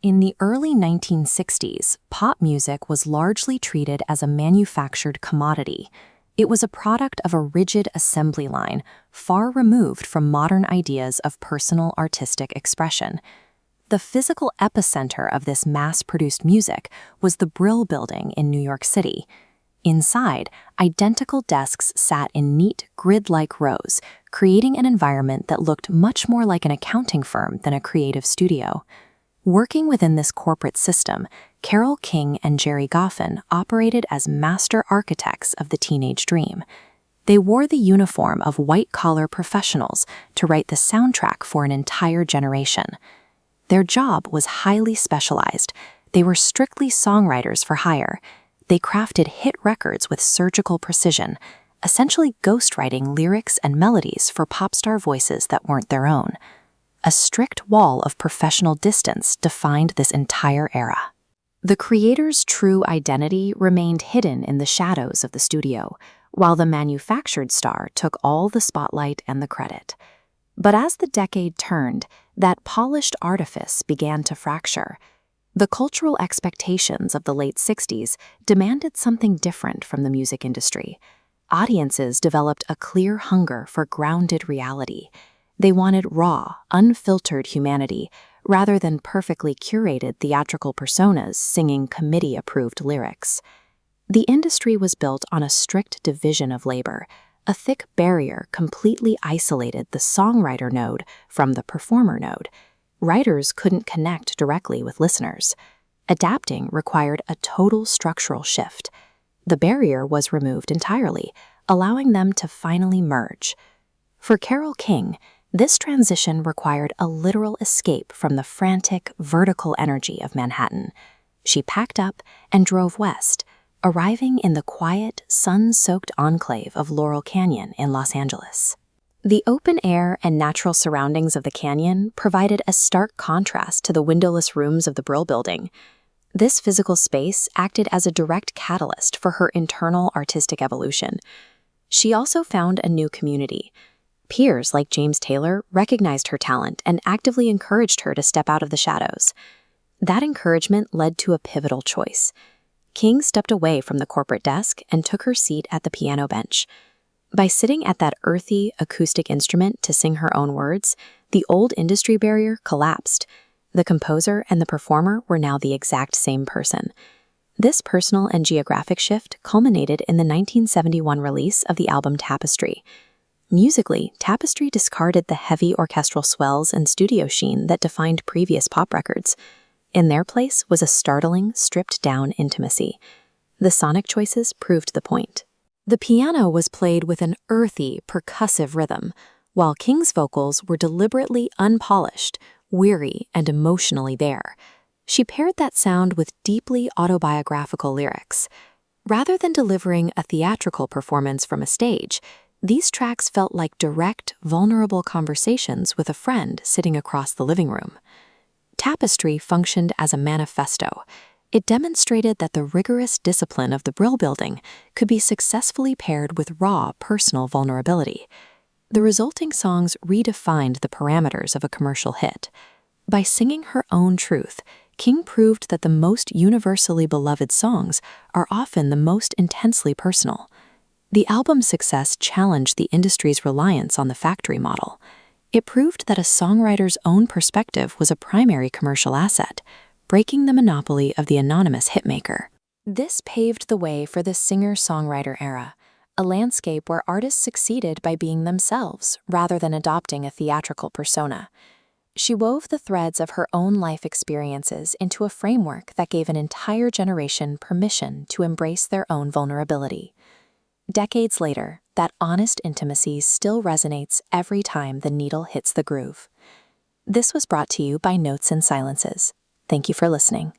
In the early 1960s, pop music was largely treated as a manufactured commodity. It was a product of a rigid assembly line, far removed from modern ideas of personal artistic expression. The physical epicenter of this mass-produced music was the Brill Building in New York City. Inside, identical desks sat in neat, grid-like rows, creating an environment that looked much more like an accounting firm than a creative studio. Working within this corporate system, Carole King and Jerry Goffin operated as master architects of the teenage dream. They wore the uniform of white-collar professionals to write the soundtrack for an entire generation. Their job was highly specialized. They were strictly songwriters for hire. They crafted hit records with surgical precision, essentially ghostwriting lyrics and melodies for pop star voices that weren't their own. A strict wall of professional distance defined this entire era. The creator's true identity remained hidden in the shadows of the studio, while the manufactured star took all the spotlight and the credit. But as the decade turned, that polished artifice began to fracture. The cultural expectations of the late 60s demanded something different from the music industry. Audiences developed a clear hunger for grounded reality. They wanted raw, unfiltered humanity, rather than perfectly curated theatrical personas singing committee-approved lyrics. The industry was built on a strict division of labor. A thick barrier completely isolated the songwriter node from the performer node. Writers couldn't connect directly with listeners. Adapting required a total structural shift. The barrier was removed entirely, allowing them to finally merge. For Carole King, this transition required a literal escape from the frantic, vertical energy of Manhattan. She packed up and drove west, arriving in the quiet, sun-soaked enclave of Laurel Canyon in Los Angeles. The open air and natural surroundings of the canyon provided a stark contrast to the windowless rooms of the Brill Building. This physical space acted as a direct catalyst for her internal artistic evolution. She also found a new community. Peers like James Taylor recognized her talent and actively encouraged her to step out of the shadows. That encouragement led to a pivotal choice. King stepped away from the corporate desk and took her seat at the piano bench. By sitting at that earthy, acoustic instrument to sing her own words, the old industry barrier collapsed. The composer and the performer were now the exact same person. This personal and geographic shift culminated in the 1971 release of the album Tapestry. Musically, Tapestry discarded the heavy orchestral swells and studio sheen that defined previous pop records. In their place was a startling, stripped-down intimacy. The sonic choices proved the point. The piano was played with an earthy, percussive rhythm, while King's vocals were deliberately unpolished, weary, and emotionally bare. She paired that sound with deeply autobiographical lyrics. Rather than delivering a theatrical performance from a stage, these tracks felt like direct, vulnerable conversations with a friend sitting across the living room. Tapestry functioned as a manifesto. It demonstrated that the rigorous discipline of the Brill Building could be successfully paired with raw, personal vulnerability. The resulting songs redefined the parameters of a commercial hit. By singing her own truth, King proved that the most universally beloved songs are often the most intensely personal. The album's success challenged the industry's reliance on the factory model. It proved that a songwriter's own perspective was a primary commercial asset, breaking the monopoly of the anonymous hitmaker. This paved the way for the singer-songwriter era, a landscape where artists succeeded by being themselves rather than adopting a theatrical persona. She wove the threads of her own life experiences into a framework that gave an entire generation permission to embrace their own vulnerability. Decades later, that honest intimacy still resonates every time the needle hits the groove. This was brought to you by Notes and Silences. Thank you for listening.